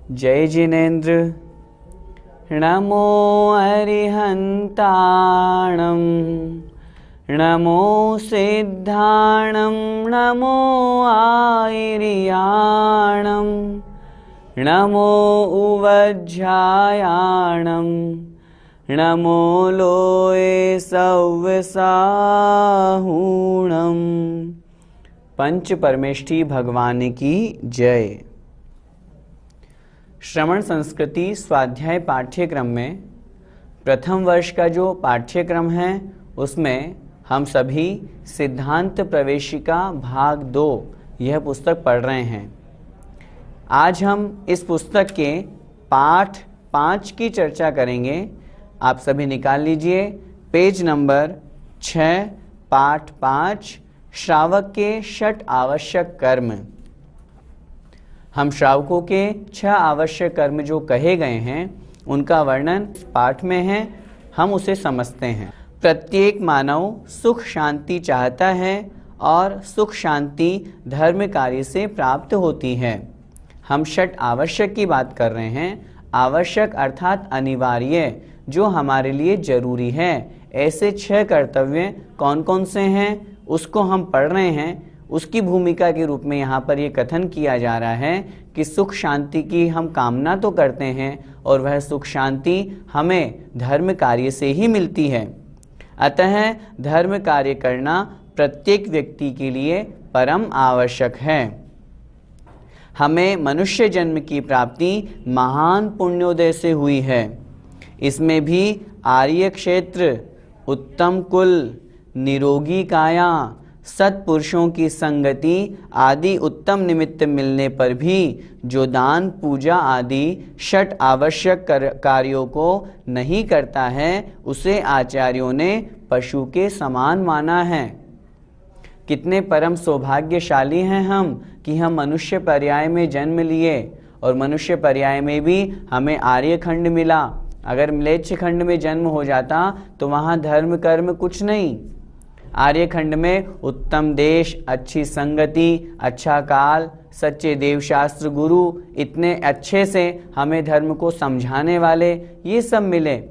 जय जिनेन्द्र। नमो अरिहन्ताणं नमो सिद्धाणं नमो आयर्याणं नमो उवज्झायाणं नमो लोये सव्यसाहूणं। पंच परमेष्ठी भगवान की जय। श्रवण संस्कृति स्वाध्याय पाठ्यक्रम में प्रथम वर्ष का जो पाठ्यक्रम है उसमें हम सभी सिद्धांत प्रवेशिका भाग 2 यह पुस्तक पढ़ रहे हैं। आज हम इस पुस्तक के पाठ 5 की चर्चा करेंगे। आप सभी निकाल लीजिए पेज नंबर 6, पाठ 5, श्रावक के 6 आवश्यक कर्म। हम श्रावकों के 6 आवश्यक कर्म जो कहे गए हैं उनका वर्णन पाठ में है, हम उसे समझते हैं। प्रत्येक मानव सुख शांति चाहता है और सुख शांति धर्म कार्य से प्राप्त होती है। हम 6 आवश्यक की बात कर रहे हैं। आवश्यक अर्थात अनिवार्य, जो हमारे लिए जरूरी है। ऐसे 6 कर्तव्य कौन कौन से हैं उसको हम पढ़ रहे हैं। उसकी भूमिका के रूप में यहाँ पर ये कथन किया जा रहा है कि सुख शांति की हम कामना तो करते हैं और वह सुख शांति हमें धर्म कार्य से ही मिलती है। अतः धर्म कार्य करना प्रत्येक व्यक्ति के लिए परम आवश्यक है। हमें मनुष्य जन्म की प्राप्ति महान पुण्योदय से हुई है। इसमें भी आर्य क्षेत्र, उत्तम कुल, निरोगी काया, सत्पुरुषों की संगति आदि उत्तम निमित्त मिलने पर भी जो दान पूजा आदि 6 आवश्यक कार्यों को नहीं करता है उसे आचार्यों ने पशु के समान माना है। कितने परम सौभाग्यशाली हैं हम कि हम मनुष्य पर्याय में जन्म लिए और मनुष्य पर्याय में भी हमें आर्य खंड मिला। अगर म्लेच्छ खंड में जन्म हो जाता तो वहाँ धर्म कर्म कुछ नहीं। आर्य खंड में उत्तम देश, अच्छी संगति, अच्छा काल, सच्चे देवशास्त्र गुरु, इतने अच्छे से हमें धर्म को समझाने वाले ये सब मिले।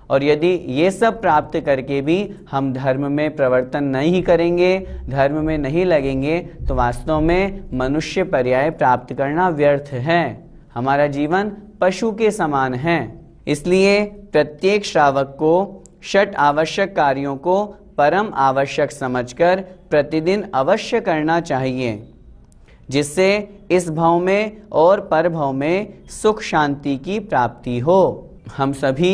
और यदि ये सब प्राप्त करके भी हम धर्म में प्रवर्तन नहीं करेंगे, धर्म में नहीं लगेंगे, तो वास्तव में मनुष्य पर्याय प्राप्त करना व्यर्थ है। हमारा जीवन पशु के समान है। इसलिए प्रत्येक श्रावक को 6 आवश्यक कार्यों को परम आवश्यक समझकर प्रतिदिन अवश्य करना चाहिए, जिससे इस भव में और परभव में सुख शांति की प्राप्ति हो। हम सभी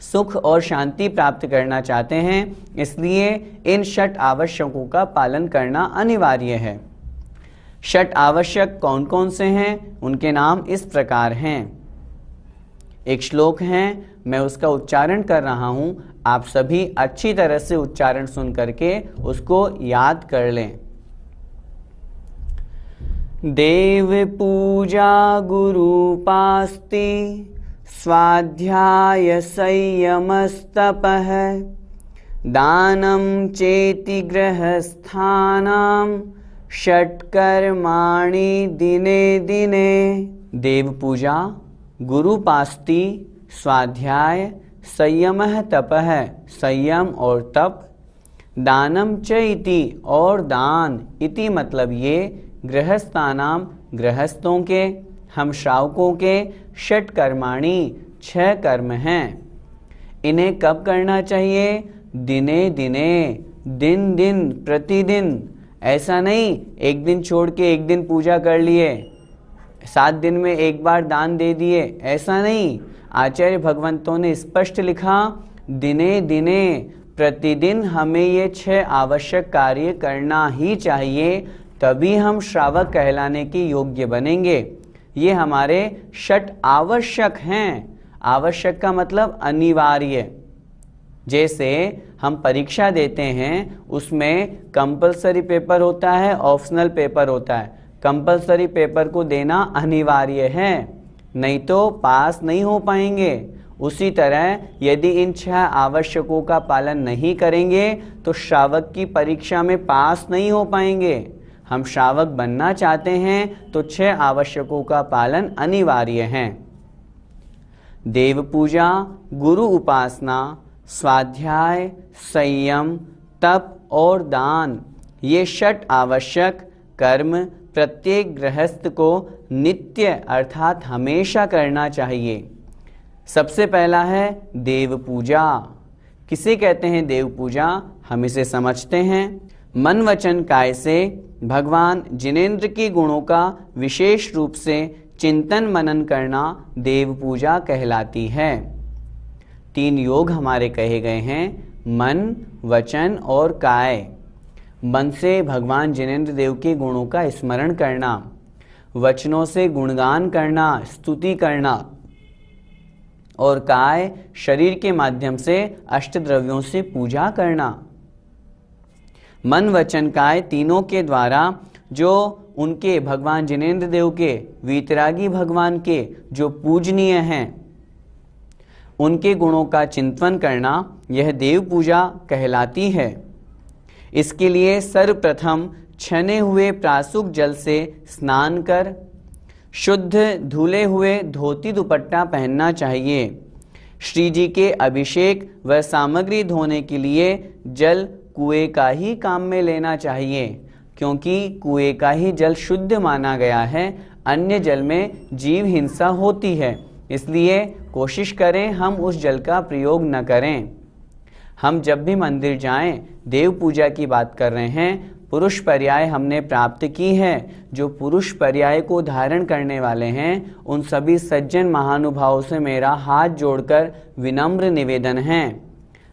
सुख और शांति प्राप्त करना चाहते हैं, इसलिए इन 6 आवश्यकों का पालन करना अनिवार्य है। 6 आवश्यक कौन कौन से हैं उनके नाम इस प्रकार हैं। एक श्लोक है, मैं उसका उच्चारण कर रहा हूं, आप सभी अच्छी तरह से उच्चारण सुन करके उसको याद कर लें। देव पूजा गुरुपास्ति स्वाध्याय संयमस्तपः दानं चेति गृहस्थानां 6 कर्माणि दिने दिने। देव पूजा, गुरुपास्ति, स्वाध्याय, संयमः तपः, संयम और तप, दानम च इति और दान, इति मतलब ये गृहस्थानाम गृहस्थों के, हम श्रावकों के 6 कर्माणि 6 कर्म हैं। इन्हें कब करना चाहिए? दिने दिने, दिन दिन, प्रतिदिन। ऐसा नहीं एक दिन छोड़ के एक दिन पूजा कर लिए, 7 दिन में एक बार दान दे दिए, ऐसा नहीं। आचार्य भगवंतों ने स्पष्ट लिखा, दिने दिने, प्रतिदिन हमें ये 6 आवश्यक कार्य करना ही चाहिए, तभी हम श्रावक कहलाने के योग्य बनेंगे। ये हमारे 6 आवश्यक हैं। आवश्यक का मतलब अनिवार्य। जैसे हम परीक्षा देते हैं, उसमें कंपलसरी पेपर होता है, ऑप्शनल पेपर होता है। कंपलसरी पेपर को देना अनिवार्य है, नहीं तो पास नहीं हो पाएंगे। उसी तरह यदि इन 6 आवश्यकों का पालन नहीं करेंगे तो श्रावक की परीक्षा में पास नहीं हो पाएंगे। हम श्रावक बनना चाहते हैं तो 6 आवश्यकों का पालन अनिवार्य है। देव पूजा, गुरु उपासना, स्वाध्याय, संयम, तप और दान, ये 6 आवश्यक कर्म प्रत्येक गृहस्थ को नित्य अर्थात हमेशा करना चाहिए। सबसे पहला है देव पूजा। किसे कहते हैं देव पूजा? हम इसे समझते हैं। मन वचन काय से भगवान जिनेंद्र के गुणों का विशेष रूप से चिंतन मनन करना देव पूजा कहलाती है। 3 योग हमारे कहे गए हैं, मन, वचन और काय। मन से भगवान जिनेंद्र देव के गुणों का स्मरण करना, वचनों से गुणगान करना, स्तुति करना, और काय शरीर के माध्यम से अष्टद्रव्यों से पूजा करना। मन, वचन, काय तीनों के द्वारा जो उनके भगवान जिनेंद्र देव के वीतरागी भगवान के जो पूजनीय हैं उनके गुणों का चिंतन करना, यह देव पूजा कहलाती है। इसके लिए सर्वप्रथम छने हुए प्रासुक जल से स्नान कर शुद्ध धुले हुए धोती दुपट्टा पहनना चाहिए। श्री जी के अभिषेक व सामग्री धोने के लिए जल कुएं का ही काम में लेना चाहिए, क्योंकि कुएं का ही जल शुद्ध माना गया है। अन्य जल में जीव हिंसा होती है, इसलिए कोशिश करें हम उस जल का प्रयोग न करें। हम जब भी मंदिर जाएं, देव पूजा की बात कर रहे हैं, पुरुष पर्याय हमने प्राप्त की है। जो पुरुष पर्याय को धारण करने वाले हैं उन सभी सज्जन महानुभावों से मेरा हाथ जोड़कर विनम्र निवेदन है,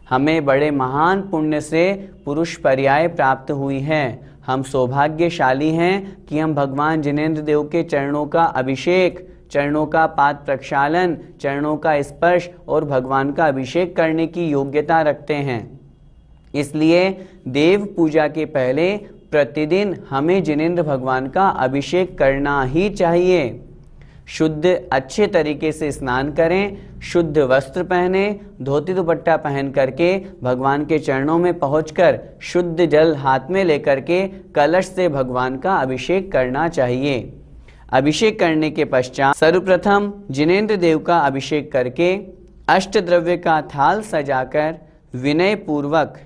हमें बड़े महान पुण्य से पुरुष पर्याय प्राप्त हुई है। हम सौभाग्यशाली हैं कि हम भगवान जिनेंद्र देव के चरणों का अभिषेक, चरणों का पाद प्रक्षालन, चरणों का स्पर्श और भगवान का अभिषेक करने की योग्यता रखते हैं। इसलिए देव पूजा के पहले प्रतिदिन हमें जिनेंद्र भगवान का अभिषेक करना ही चाहिए। शुद्ध अच्छे तरीके से स्नान करें, शुद्ध वस्त्र पहने, धोती दुपट्टा पहन करके भगवान के चरणों में पहुंचकर शुद्ध जल हाथ में लेकर के कलश से भगवान का अभिषेक करना चाहिए। अभिषेक करने के पश्चात सर्वप्रथम जिनेंद्र देव का अभिषेक करके अष्टद्रव्य का थाल सजाकर विनय पूर्वक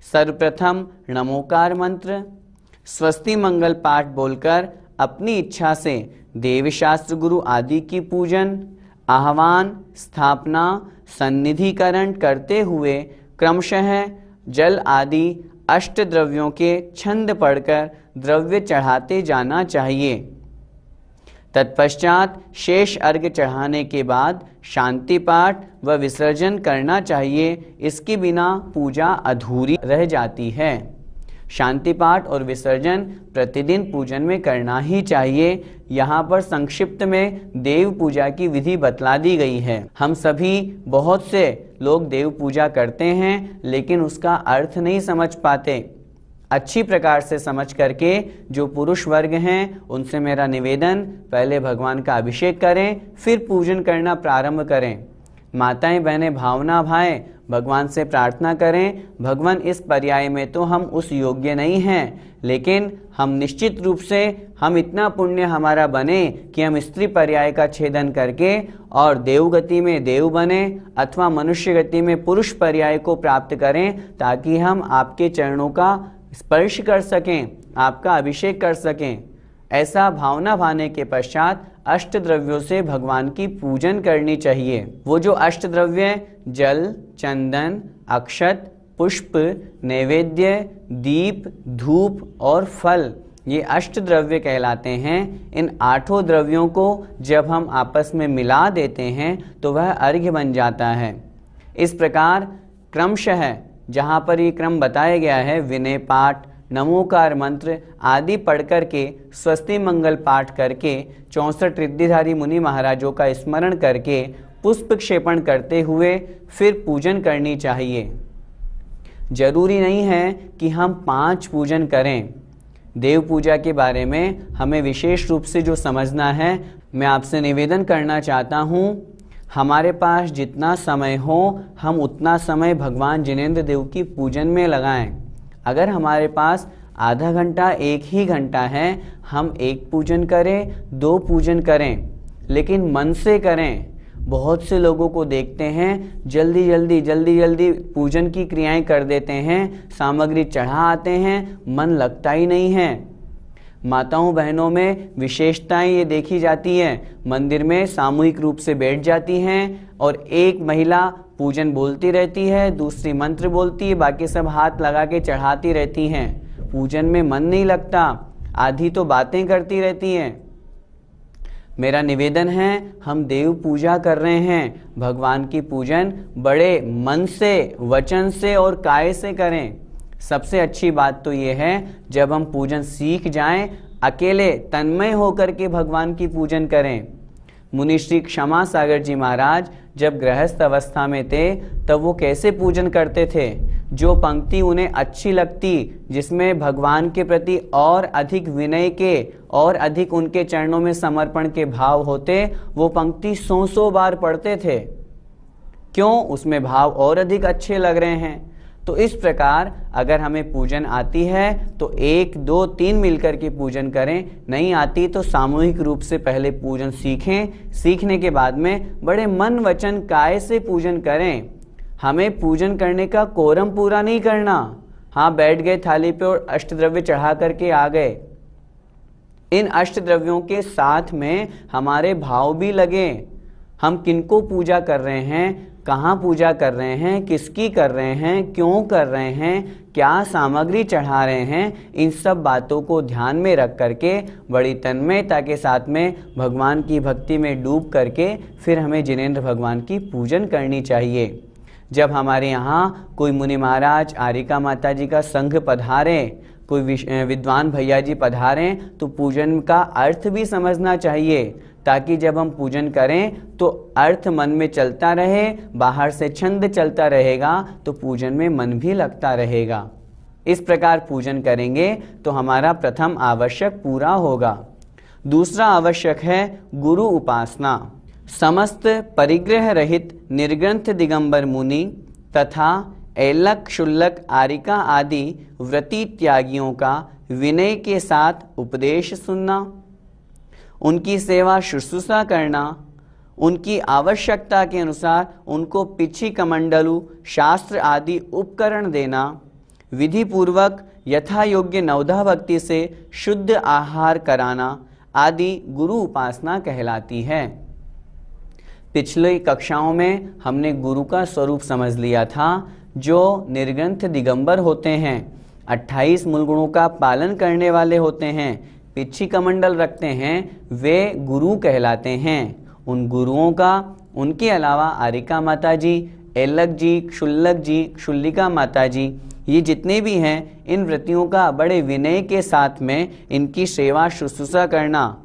सर्वप्रथम नमोकार मंत्र, स्वस्ति मंगल पाठ बोलकर अपनी इच्छा से देवशास्त्र गुरु आदि की पूजन, आह्वान, स्थापना, सन्निधिकरण करते हुए क्रमशः जल आदि अष्टद्रव्यों के छंद पढ़कर द्रव्य चढ़ाते जाना चाहिए। तत्पश्चात शेष अर्घ्य चढ़ाने के बाद शांति पाठ व विसर्जन करना चाहिए। इसके बिना पूजा अधूरी रह जाती है। शांति पाठ और विसर्जन प्रतिदिन पूजन में करना ही चाहिए। यहाँ पर संक्षिप्त में देव पूजा की विधि बतला दी गई है। हम सभी बहुत से लोग देव पूजा करते हैं लेकिन उसका अर्थ नहीं समझ पाते। अच्छी प्रकार से समझ करके जो पुरुष वर्ग हैं उनसे मेरा निवेदन, पहले भगवान का अभिषेक करें, फिर पूजन करना प्रारंभ करें। माताएं बहनें भावना भाएं, भगवान से प्रार्थना करें, भगवान इस पर्याय में तो हम उस योग्य नहीं हैं, लेकिन हम निश्चित रूप से हम इतना पुण्य हमारा बने कि हम स्त्री पर्याय का छेदन करके और देवगति में देव बने अथवा मनुष्य गति में पुरुष पर्याय को प्राप्त करें, ताकि हम आपके चरणों का स्पर्श कर सकें, आपका अभिषेक कर सकें। ऐसा भावना भाने के पश्चात अष्टद्रव्यों से भगवान की पूजन करनी चाहिए। वो जो अष्टद्रव्य जल, चंदन, अक्षत, पुष्प, नैवेद्य, दीप, धूप और फल, ये अष्टद्रव्य कहलाते हैं। इन 8 द्रव्यों को जब हम आपस में मिला देते हैं तो वह अर्घ्य बन जाता है। इस प्रकार क्रमशः जहाँ पर ये क्रम बताया गया है, विनय पाठ, नमोकार मंत्र आदि पढ़ करके, स्वस्ति मंगल पाठ करके, 64 रिद्धिधारी मुनि महाराजों का स्मरण करके, पुष्प क्षेपण करते हुए फिर पूजन करनी चाहिए। जरूरी नहीं है कि हम 5 पूजन करें। देव पूजा के बारे में हमें विशेष रूप से जो समझना है, मैं आपसे निवेदन करना चाहता हूँ, हमारे पास जितना समय हो हम उतना समय भगवान जिनेंद्र देव की पूजन में लगाएं। अगर हमारे पास आधा घंटा 1 ही घंटा है, हम 1 पूजन करें, 2 पूजन करें, लेकिन मन से करें। बहुत से लोगों को देखते हैं जल्दी जल्दी पूजन की क्रियाएं कर देते हैं, सामग्री चढ़ा आते हैं, मन लगता ही नहीं है। माताओं बहनों में विशेषताएं ये देखी जाती है, मंदिर में सामूहिक रूप से बैठ जाती हैं और एक महिला पूजन बोलती रहती है, दूसरी मंत्र बोलती है, बाकी सब हाथ लगा के चढ़ाती रहती हैं। पूजन में मन नहीं लगता, आधी तो बातें करती रहती हैं। मेरा निवेदन है, हम देव पूजा कर रहे हैं, भगवान की पूजन बड़े मन से, वचन से और काय से करें। सबसे अच्छी बात तो ये है जब हम पूजन सीख जाएं, अकेले तन्मय होकर के भगवान की पूजन करें। मुनि श्री क्षमा सागर जी महाराज जब गृहस्थ अवस्था में थे तब वो कैसे पूजन करते थे? जो पंक्ति उन्हें अच्छी लगती, जिसमें भगवान के प्रति और अधिक विनय के और अधिक उनके चरणों में समर्पण के भाव होते, वो पंक्ति 100 बार पढ़ते थे। क्यों? उसमें भाव और अधिक अच्छे लग रहे हैं। तो इस प्रकार अगर हमें पूजन आती है तो 1, 2, 3 मिलकर के पूजन करें, नहीं आती तो सामूहिक रूप से पहले पूजन सीखें, सीखने के बाद में बड़े मन वचन काय से पूजन करें। हमें पूजन करने का कोरम पूरा नहीं करना, हाँ बैठ गए थाली पे और अष्टद्रव्य चढ़ा करके आ गए। इन अष्टद्रव्यों के साथ में हमारे भाव भी लगे। हम किनको पूजा कर रहे हैं, कहाँ पूजा कर रहे हैं, किसकी कर रहे हैं, क्यों कर रहे हैं, क्या सामग्री चढ़ा रहे हैं, इन सब बातों को ध्यान में रख करके बड़ी तन्मयता के साथ में भगवान की भक्ति में डूब करके फिर हमें जिनेंद्र भगवान की पूजन करनी चाहिए। जब हमारे यहाँ कोई मुनि महाराज, आरिका माता जी का संघ पधारे, कोई विद्वान भैया जी पधारें, तो पूजन का अर्थ भी समझना चाहिए, ताकि जब हम पूजन करें तो अर्थ मन में चलता रहे, बाहर से छंद चलता रहेगा तो पूजन में मन भी लगता रहेगा। इस प्रकार पूजन करेंगे तो हमारा प्रथम आवश्यक पूरा होगा। दूसरा आवश्यक है गुरु उपासना। समस्त परिग्रह रहित निर्ग्रंथ दिगंबर मुनि तथा ऐलक, शुल्लक, आरिका आदि व्रती त्यागियों का विनय के साथ उपदेश सुनना, उनकी सेवा शुश्रूषा करना, उनकी आवश्यकता के अनुसार उनको पिछी कमंडलु, शास्त्र आदि उपकरण देना, विधि पूर्वक यथा योग्य नवधा भक्ति से शुद्ध आहार कराना आदि गुरु उपासना कहलाती है। पिछली कक्षाओं में हमने गुरु का स्वरूप समझ लिया था, जो निर्ग्रंथ दिगंबर होते हैं, 28 मूल गुणों का पालन करने वाले होते हैं, पिछी कमंडल रखते हैं, वे गुरु कहलाते हैं। उन गुरुओं का, उनके अलावा आरिका माता जी, ऐलक जी, क्षुल्लक जी, क्षुल्लिका माता जी, ये जितने भी हैं, इन व्रतियों का बड़े विनय के साथ में इनकी सेवा शुश्रूषा करना,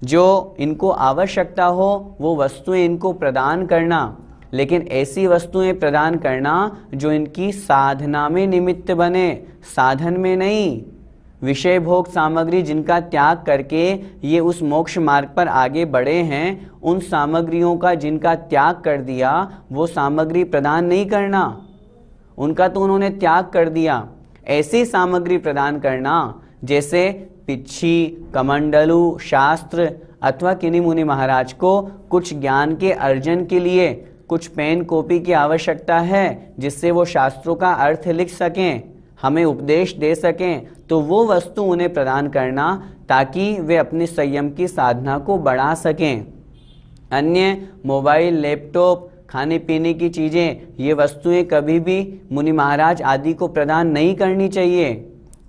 जो इनको आवश्यकता हो वो वस्तुएं इनको प्रदान करना, लेकिन ऐसी वस्तुएं प्रदान करना जो इनकी साधना में निमित्त बने, साधन में नहीं। विषय भोग सामग्री जिनका त्याग करके ये उस मोक्ष मार्ग पर आगे बढ़े हैं, उन सामग्रियों का जिनका त्याग कर दिया, वो सामग्री प्रदान नहीं करना, उनका तो उन्होंने त्याग कर दिया। ऐसी सामग्री प्रदान करना जैसे पिच्छी, कमंडलु, शास्त्र, अथवा किन्हीं मुनि महाराज को कुछ ज्ञान के अर्जन के लिए कुछ पेन कॉपी की आवश्यकता है, जिससे वो शास्त्रों का अर्थ लिख सकें, हमें उपदेश दे सकें, तो वो वस्तु उन्हें प्रदान करना ताकि वे अपने संयम की साधना को बढ़ा सकें। अन्य मोबाइल, लैपटॉप, खाने पीने की चीज़ें, ये वस्तुएं कभी भी मुनि महाराज आदि को प्रदान नहीं करनी चाहिए।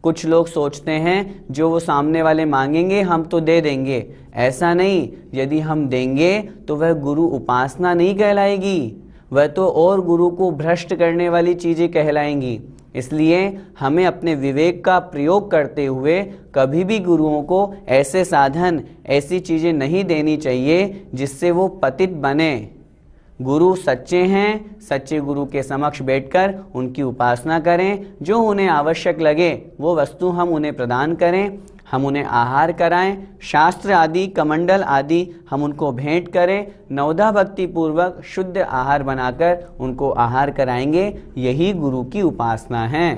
कुछ लोग सोचते हैं जो वो सामने वाले मांगेंगे हम तो दे देंगे, ऐसा नहीं। यदि हम देंगे तो वह गुरु उपासना नहीं कहलाएगी, वह तो और गुरु को भ्रष्ट करने वाली चीज़ें कहलाएंगी। इसलिए हमें अपने विवेक का प्रयोग करते हुए कभी भी गुरुओं को ऐसे साधन, ऐसी चीज़ें नहीं देनी चाहिए जिससे वो पतित बने। गुरु सच्चे हैं, सच्चे गुरु के समक्ष बैठकर उनकी उपासना करें, जो उन्हें आवश्यक लगे वो वस्तु हम उन्हें प्रदान करें, हम उन्हें आहार कराएं, शास्त्र आदि, कमंडल आदि हम उनको भेंट करें, नवधा भक्ति पूर्वक शुद्ध आहार बनाकर उनको आहार कराएंगे, यही गुरु की उपासना है।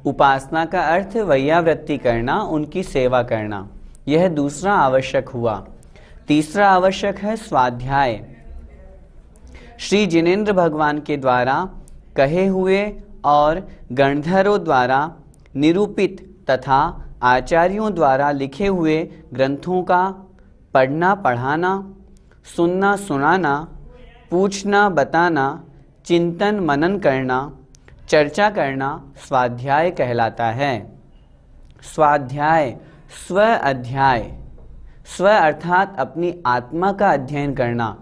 उपासना का अर्थ वैयावृत्ति करना, उनकी सेवा करना, यह दूसरा आवश्यक हुआ। तीसरा आवश्यक है स्वाध्याय। श्री जिनेंद्र भगवान के द्वारा कहे हुए और गणधरों द्वारा निरूपित तथा आचार्यों द्वारा लिखे हुए ग्रंथों का पढ़ना पढ़ाना, सुनना सुनाना, पूछना बताना, चिंतन मनन करना, चर्चा करना स्वाध्याय कहलाता है। स्वाध्याय स्व अध्याय, स्व अर्थात अपनी आत्मा का अध्ययन करना,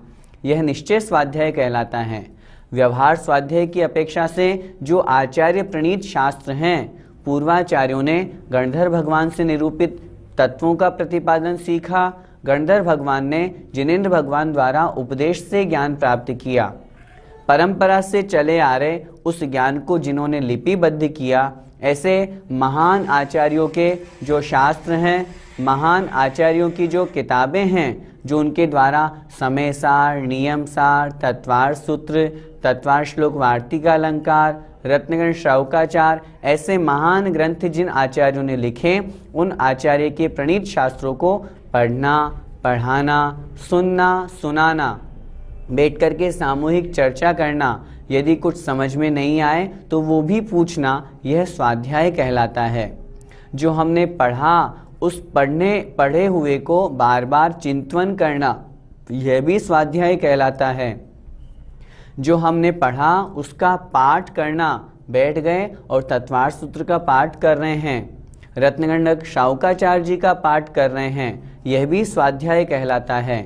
यह निश्चय स्वाध्याय कहलाता है। व्यवहार स्वाध्याय की अपेक्षा से जो आचार्य प्रणीत शास्त्र हैं, पूर्वाचार्यों ने गणधर भगवान से निरूपित तत्वों का प्रतिपादन सीखा। गणधर भगवान ने जिनेंद्र भगवान द्वारा उपदेश से ज्ञान प्राप्त किया। परंपरा से चले आ रहे उस ज्ञान को जिन्होंने लिपिबद्ध किया, ऐसे महान आचार्यों के जो शास्त्र हैं, महान आचार्यों की जो किताबें हैं, जो उनके द्वारा समय सार, नियम सार, तत्वार सूत्र, तत्वार श्लोक, वार्तिका अलंकार, रत्नगण श्रावकाचार, ऐसे महान ग्रंथ जिन आचार्यों ने लिखे, उन आचार्य के प्रणीत शास्त्रों को पढ़ना, पढ़ाना, सुनना, सुनाना, बैठ करके सामूहिक चर्चा करना, यदि कुछ समझ में नहीं आए तो वो भी पूछना, यह स्वाध्याय कहलाता है। जो हमने पढ़ा उस पढ़े हुए को बार बार चिंतन करना, यह भी स्वाध्याय कहलाता है। जो हमने पढ़ा उसका पाठ करना, बैठ गए और तत्वार सूत्र का पाठ कर रहे हैं, रत्नगंडक शावकाचार्य जी का पाठ कर रहे हैं, यह भी स्वाध्याय कहलाता है।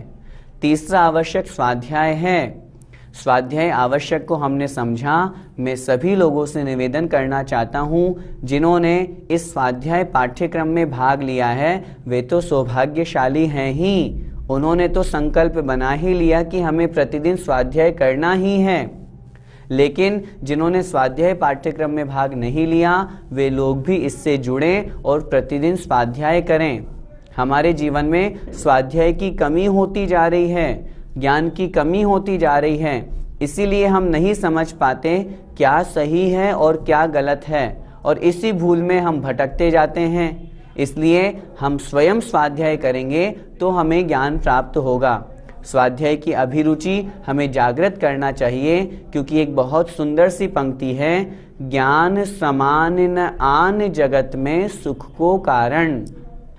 तीसरा आवश्यक स्वाध्याय है। स्वाध्याय आवश्यक को हमने समझा। मैं सभी लोगों से निवेदन करना चाहता हूँ, जिन्होंने इस स्वाध्याय पाठ्यक्रम में भाग लिया है, वे तो सौभाग्यशाली हैं ही। उन्होंने तो संकल्प बना ही लिया कि हमें प्रतिदिन स्वाध्याय करना ही है। लेकिन जिन्होंने स्वाध्याय पाठ्यक्रम में भाग नहीं लिया, वे लोग भी इससे जुड़ें और प्रतिदिन स्वाध्याय करें। हमारे जीवन में स्वाध्याय की कमी होती जा रही है, ज्ञान की कमी होती जा रही है, इसीलिए हम नहीं समझ पाते क्या सही है और क्या गलत है, और इसी भूल में हम भटकते जाते हैं। इसलिए हम स्वयं स्वाध्याय करेंगे तो हमें ज्ञान प्राप्त होगा। स्वाध्याय की अभिरुचि हमें जागृत करना चाहिए, क्योंकि एक बहुत सुंदर सी पंक्ति है, ज्ञान समान न आन जगत में सुख को कारण।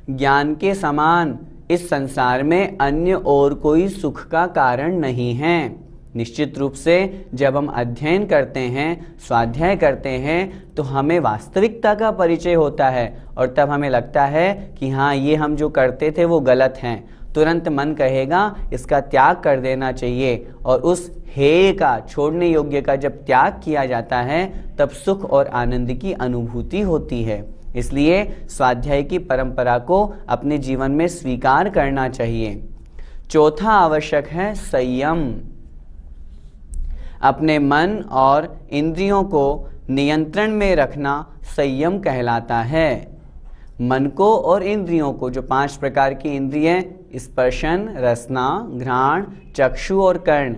ज्ञान के समान इस संसार में अन्य और कोई सुख का कारण नहीं है। निश्चित रूप से जब हम अध्ययन करते हैं, स्वाध्याय करते हैं, तो हमें वास्तविकता का परिचय होता है और तब हमें लगता है कि हाँ, ये हम जो करते थे वो गलत हैं। तुरंत मन कहेगा इसका त्याग कर देना चाहिए, और उस हेय का, छोड़ने योग्य का जब त्याग किया जाता है, तब सुख और आनंद की अनुभूति होती है। इसलिए स्वाध्याय की परंपरा को अपने जीवन में स्वीकार करना चाहिए। चौथा आवश्यक है संयम। अपने मन और इंद्रियों को नियंत्रण में रखना संयम कहलाता है। मन को और इंद्रियों को, जो 5 प्रकार की इंद्रियां, स्पर्शन, रसना, घ्राण, चक्षु और कर्ण,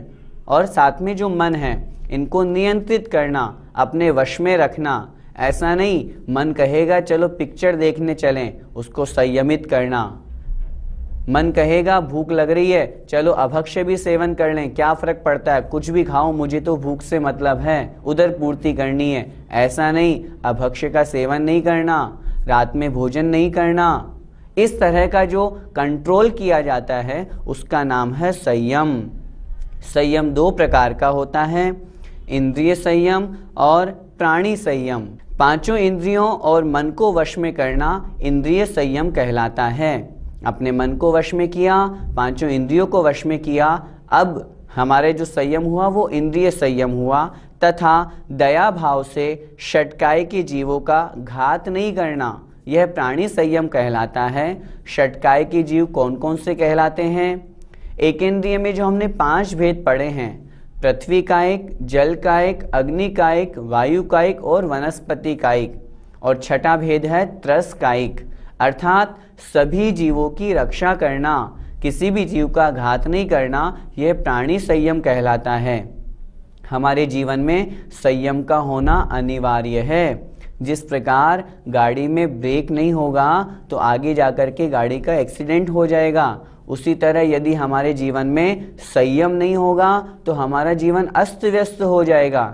और साथ में जो मन है, इनको नियंत्रित करना, अपने वश में रखना। ऐसा नहीं मन कहेगा चलो पिक्चर देखने चलें, उसको संयमित करना। मन कहेगा भूख लग रही है, चलो अभक्ष्य भी सेवन कर लें, क्या फर्क पड़ता है, कुछ भी खाओ, मुझे तो भूख से मतलब है, उधर पूर्ति करनी है। ऐसा नहीं, अभक्ष्य का सेवन नहीं करना, रात में भोजन नहीं करना। इस तरह का जो कंट्रोल किया जाता है उसका नाम है संयम। संयम 2 प्रकार का होता है, इंद्रिय संयम और प्राणी संयम। 5 इंद्रियों और मन को वश में करना इंद्रिय संयम कहलाता है। अपने मन को वश में किया, 5 इंद्रियों को वश में किया, अब हमारे जो संयम हुआ वो इंद्रिय संयम हुआ। तथा दया भाव से षटकाय के जीवों का घात नहीं करना, यह प्राणी संयम कहलाता है। षटकाय के जीव कौन कौन से कहलाते हैं? एक इंद्रिय में जो हमने 5 भेद पढ़े हैं, पृथ्वी कायिक, जल कायिक, अग्नि कायिक, वायु कायिक और वनस्पति कायिक। और छठा भेद है त्रस कायिक, अर्थात सभी जीवों की रक्षा करना, किसी भी जीव का घात नहीं करना, यह प्राणी संयम कहलाता है। हमारे जीवन में संयम का होना अनिवार्य है। जिस प्रकार गाड़ी में ब्रेक नहीं होगा तो आगे जाकर के गाड़ी का एक्सीडेंट हो जाएगा, उसी तरह यदि हमारे जीवन में संयम नहीं होगा तो हमारा जीवन अस्त व्यस्त हो जाएगा।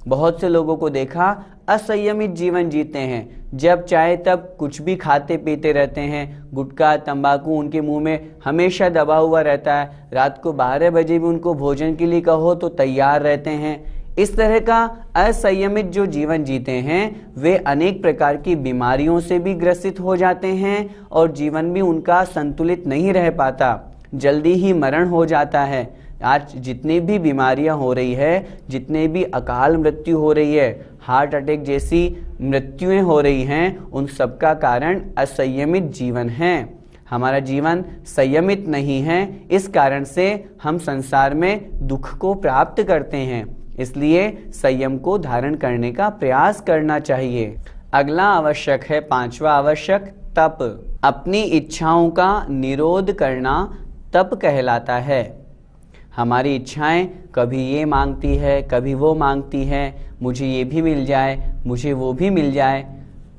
बहुत से लोगों को देखा असंयमित जीवन जीते हैं, जब चाहे तब कुछ भी खाते पीते रहते हैं, गुटखा तंबाकू उनके मुंह में हमेशा दबा हुआ रहता है, रात को 12 बजे भी उनको भोजन के लिए कहो तो तैयार रहते हैं। इस तरह का असंयमित जो जीवन जीते हैं वे अनेक प्रकार की बीमारियों से भी ग्रसित हो जाते हैं और जीवन भी उनका संतुलित नहीं रह पाता, जल्दी ही मरण हो जाता है। आज जितनी भी बीमारियां हो रही है, जितने भी अकाल मृत्यु हो रही है, हार्ट अटैक जैसी मृत्युएं हो रही हैं, उन सब का कारण असंयमित जीवन है। हमारा जीवन संयमित नहीं है, इस कारण से हम संसार में दुख को प्राप्त करते हैं। इसलिए संयम को धारण करने का प्रयास करना चाहिए। अगला आवश्यक है, 5वां आवश्यक, तप। अपनी इच्छाओं का निरोध करना तप कहलाता है। हमारी इच्छाएं कभी ये मांगती है, कभी वो मांगती है, मुझे ये भी मिल जाए, मुझे वो भी मिल जाए,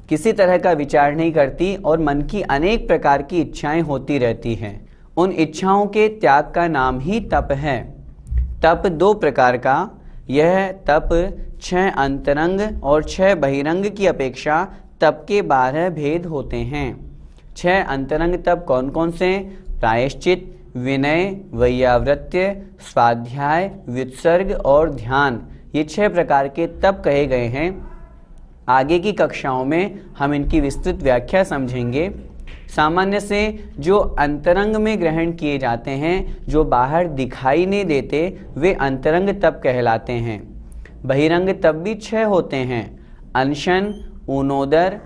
किसी तरह का विचार नहीं करती और मन की अनेक प्रकार की इच्छाएं होती रहती हैं। उन इच्छाओं के त्याग का नाम ही तप है। तप 2 प्रकार का, यह तप 6 अंतरंग और 6 बहिरंग की अपेक्षा तप के 12 भेद होते हैं। 6 अंतरंग तप कौन कौन से? प्रायश्चित, विनय, वैयावृत्य, स्वाध्याय, व्युत्सर्ग और ध्यान, ये 6 प्रकार के तप कहे गए हैं। आगे की कक्षाओं में हम इनकी विस्तृत व्याख्या समझेंगे। सामान्य से जो अंतरंग में ग्रहण किए जाते हैं, जो बाहर दिखाई नहीं देते, वे अंतरंग तप कहलाते हैं। बहिरंग तप भी 6 होते हैं। अनशन, ऊनोदर,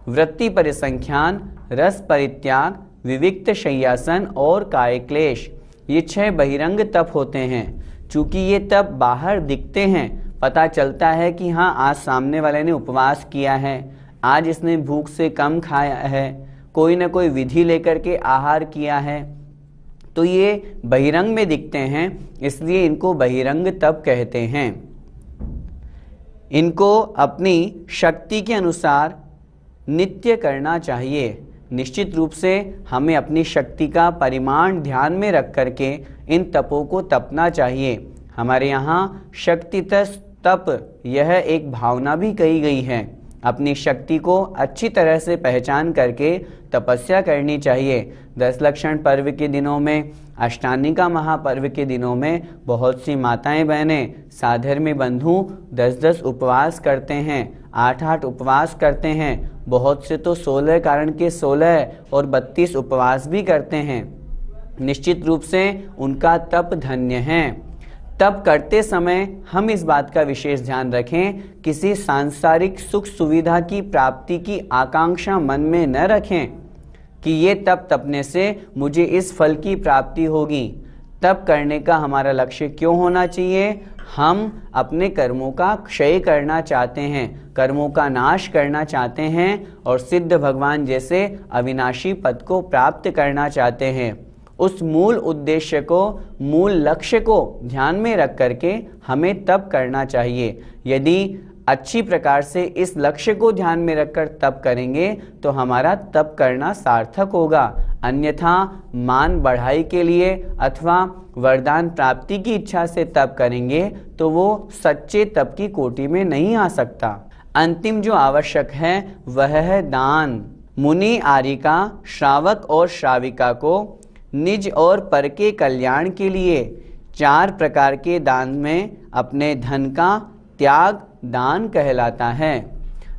वृत्ति परिसंख्यान, रस परित्याग, विविक्त शय्यासन और काय क्लेश, ये 6 बहिरंग तप होते हैं। चूंकि ये तप बाहर दिखते हैं, पता चलता है कि हाँ आज सामने वाले ने उपवास किया है, आज इसने भूख से कम खाया है, कोई न कोई विधि लेकर के आहार किया है, तो ये बहिरंग में दिखते हैं, इसलिए इनको बहिरंग तप कहते हैं। इनको अपनी शक्ति के अनुसार नित्य करना चाहिए। निश्चित रूप से हमें अपनी शक्ति का परिमाण ध्यान में रख करके इन तपों को तपना चाहिए। हमारे यहाँ शक्तितः तप, यह एक भावना भी कही गई है। अपनी शक्ति को अच्छी तरह से पहचान करके तपस्या करनी चाहिए। 10 लक्षण पर्व के दिनों में, अष्टानिका महापर्व के दिनों में बहुत सी माताएं बहनें, साधर्मी बंधु 10-10 उपवास करते हैं, 8-8 उपवास करते हैं। बहुत से तो 16 कारण के 16 और 32 उपवास भी करते हैं। निश्चित रूप से उनका तप धन्य है। तप करते समय हम इस बात का विशेष ध्यान रखें, किसी सांसारिक सुख सुविधा की प्राप्ति की आकांक्षा मन में न रखें कि ये तप तपने से मुझे इस फल की प्राप्ति होगी। तप करने का हमारा लक्ष्य क्यों होना चाहिए? हम अपने कर्मों का क्षय करना चाहते हैं, कर्मों का नाश करना चाहते हैं और सिद्ध भगवान जैसे अविनाशी पद को प्राप्त करना चाहते हैं। उस मूल उद्देश्य को, मूल लक्ष्य को ध्यान में रख करके हमें तप करना चाहिए। यदि अच्छी प्रकार से इस लक्ष्य को ध्यान में रखकर तप करेंगे तो हमारा तप करना सार्थक होगा। अन्यथा मान बढ़ाई के लिए अथवा वरदान प्राप्ति की इच्छा से तप करेंगे तो वो सच्चे तप की कोटि में नहीं आ सकता। अंतिम जो आवश्यक है वह है दान। मुनि आरिका, श्रावक और श्राविका को निज और पर के कल्याण के लिए 4 प्रकार के दान में अपने धन का त्याग दान कहलाता है।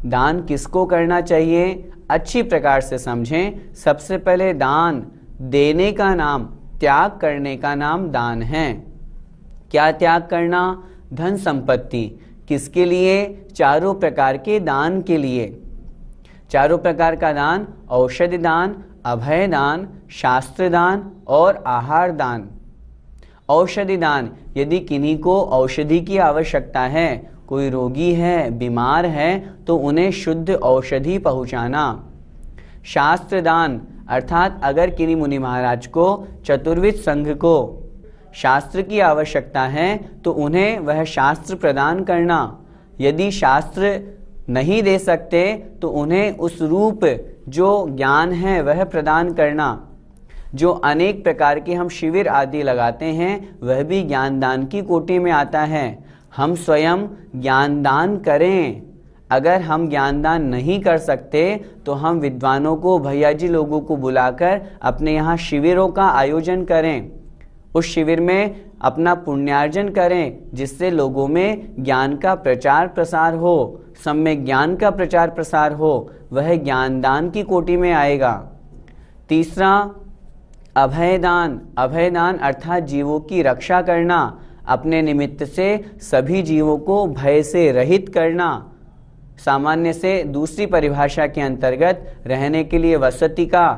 दान किसको करना चाहिए? अच्छी प्रकार से समझें। सबसे पहले दान देने का नाम, त्याग करने का नाम दान है। क्या त्याग करना? धन संपत्ति। किसके लिए? 4 प्रकार के दान के लिए। 4 प्रकार का दान, औषधि दान, अभय दान, शास्त्र दान और आहार दान। औषधि दान, यदि किन्हीं को औषधि की आवश्यकता है, कोई रोगी है, बीमार है, तो उन्हें शुद्ध औषधि पहुंचाना। शास्त्र दान, अर्थात अगर किन्हीं मुनि महाराज को, चतुर्विद संघ को शास्त्र की आवश्यकता है तो उन्हें वह शास्त्र प्रदान करना। यदि शास्त्र नहीं दे सकते तो उन्हें उस रूप जो ज्ञान है वह प्रदान करना। जो अनेक प्रकार के हम शिविर आदि लगाते हैं वह भी ज्ञान दान की कोटि में आता है। हम स्वयं ज्ञान दान करें। अगर हम ज्ञान दान नहीं कर सकते तो हम विद्वानों को, भैया जी लोगों को बुलाकर अपने यहाँ शिविरों का आयोजन करें। उस शिविर में अपना पुण्यार्जन करें, जिससे लोगों में ज्ञान का प्रचार प्रसार हो, सम्यक ज्ञान का प्रचार प्रसार हो। वह ज्ञान दान की कोटि में आएगा। तीसरा, अभयदान। अभयदान अर्थात जीवों की रक्षा करना, अपने निमित्त से सभी जीवों को भय से रहित करना। सामान्य से दूसरी परिभाषा के अंतर्गत रहने के लिए वसति का,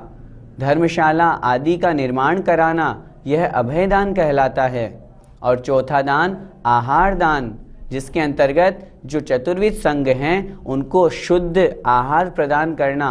धर्मशाला आदि का निर्माण कराना, यह अभयदान कहलाता है। और चौथा दान आहार दान, जिसके अंतर्गत जो चतुर्विध संघ हैं उनको शुद्ध आहार प्रदान करना,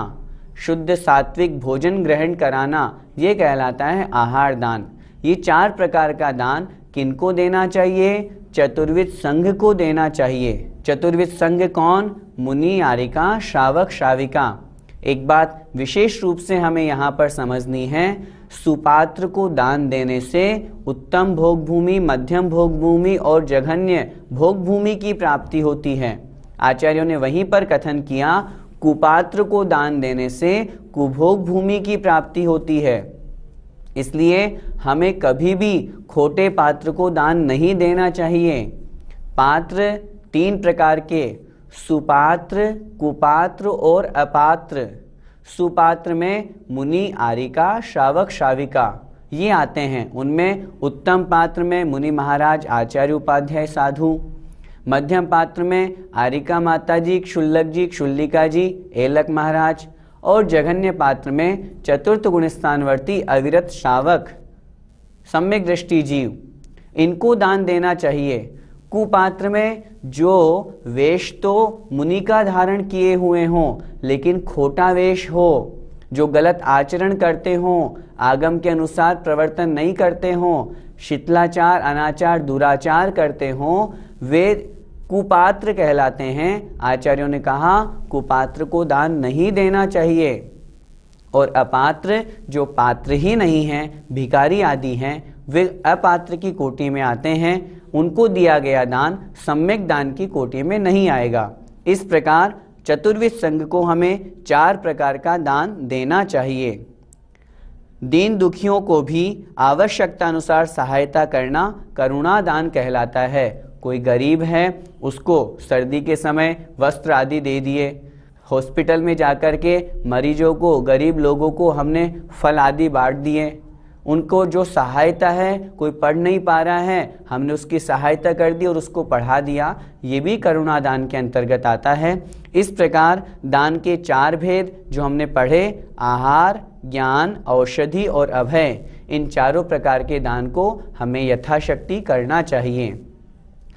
शुद्ध सात्विक भोजन ग्रहण कराना, ये कहलाता है आहार दान। ये 4 प्रकार का दान किनको देना चाहिए? चतुर्विध संघ को देना चाहिए। चतुर्विध संघ कौन? मुनि, आरिका, श्रावक, श्राविका। एक बात विशेष रूप से हमें यहाँ पर समझनी है, सुपात्र को दान देने से उत्तम भोग भूमि, मध्यम भोग भूमि और जघन्य भोग भूमि की प्राप्ति होती है। आचार्यों ने वहीं पर कथन किया, कुपात्र को दान देने से कुभोग भूमि की प्राप्ति होती है। इसलिए हमें कभी भी खोटे पात्र को दान नहीं देना चाहिए। पात्र 3 प्रकार के, सुपात्र, कुपात्र और अपात्र। सुपात्र में मुनि, आरिका, श्रावक, श्राविका ये आते हैं। उनमें उत्तम पात्र में मुनि महाराज, आचार्य, उपाध्याय, साधु। मध्यम पात्र में आरिका माता जी, क्षुल्लक जी, क्षुल्लिका जी, एलक महाराज। और जघन्य पात्र में चतुर्थ गुणस्थानवर्ती अविरत श्रावक, सम्यक दृष्टि जीव, इनको दान देना चाहिए। कुपात्र में जो वेश तो मुनि का धारण किए हुए हों लेकिन खोटा वेश हो, जो गलत आचरण करते हों, आगम के अनुसार प्रवर्तन नहीं करते हों, शिथिलाचार, अनाचार, दुराचार करते हों, वे कुपात्र कहलाते हैं। आचार्यों ने कहा कुपात्र को दान नहीं देना चाहिए। और अपात्र जो पात्र ही नहीं हैं, भिखारी आदि हैं, वे अपात्र की कोटि में आते हैं। उनको दिया गया दान सम्यक दान की कोटि में नहीं आएगा। इस प्रकार चतुर्विध संघ को हमें 4 प्रकार का दान देना चाहिए। दीन दुखियों को भी आवश्यकता अनुसार सहायता करना करुणा दान कहलाता है। कोई गरीब है, उसको सर्दी के समय वस्त्र आदि दे दिए। हॉस्पिटल में जाकर के मरीजों को, गरीब लोगों को हमने फल आदि बांट दिए। उनको जो सहायता है, कोई पढ़ नहीं पा रहा है, हमने उसकी सहायता कर दी और उसको पढ़ा दिया, ये भी करुणा दान के अंतर्गत आता है। इस प्रकार दान के 4 भेद जो हमने पढ़े, आहार, ज्ञान, औषधि और अभय, इन चारों प्रकार के दान को हमें यथाशक्ति करना चाहिए।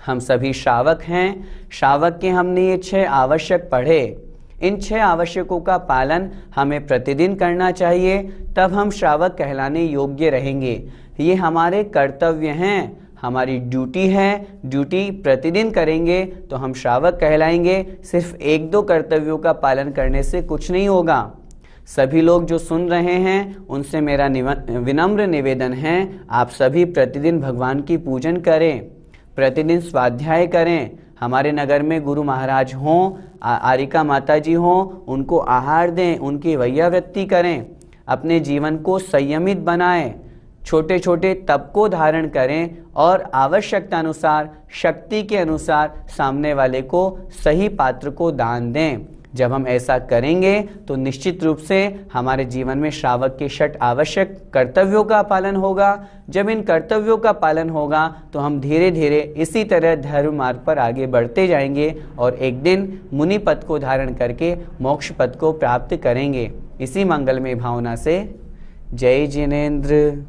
हम सभी श्रावक हैं। श्रावक के हमने ये 6 आवश्यक पढ़े। इन 6 आवश्यकों का पालन हमें प्रतिदिन करना चाहिए, तब हम श्रावक कहलाने योग्य रहेंगे। ये हमारे कर्तव्य हैं, हमारी ड्यूटी है। ड्यूटी प्रतिदिन करेंगे तो हम श्रावक कहलाएंगे। सिर्फ 1-2 कर्तव्यों का पालन करने से कुछ नहीं होगा। सभी लोग जो सुन रहे हैं उनसे मेरा विनम्र निवेदन है, आप सभी प्रतिदिन भगवान की पूजन करें, प्रतिदिन स्वाध्याय करें। हमारे नगर में गुरु महाराज हों, आरिका माता जी हों, उनको आहार दें, उनकी वैयावृत्ति करें, अपने जीवन को संयमित बनाएं, छोटे छोटे तप को धारण करें और आवश्यकता अनुसार, शक्ति के अनुसार सामने वाले को सही पात्र को दान दें। जब हम ऐसा करेंगे तो निश्चित रूप से हमारे जीवन में श्रावक के 6 आवश्यक कर्तव्यों का पालन होगा। जब इन कर्तव्यों का पालन होगा तो हम धीरे धीरे इसी तरह धर्म मार्ग पर आगे बढ़ते जाएंगे और एक दिन मुनि पद को धारण करके मोक्ष पद को प्राप्त करेंगे। इसी मंगलमय भावना से जय जिनेंद्र।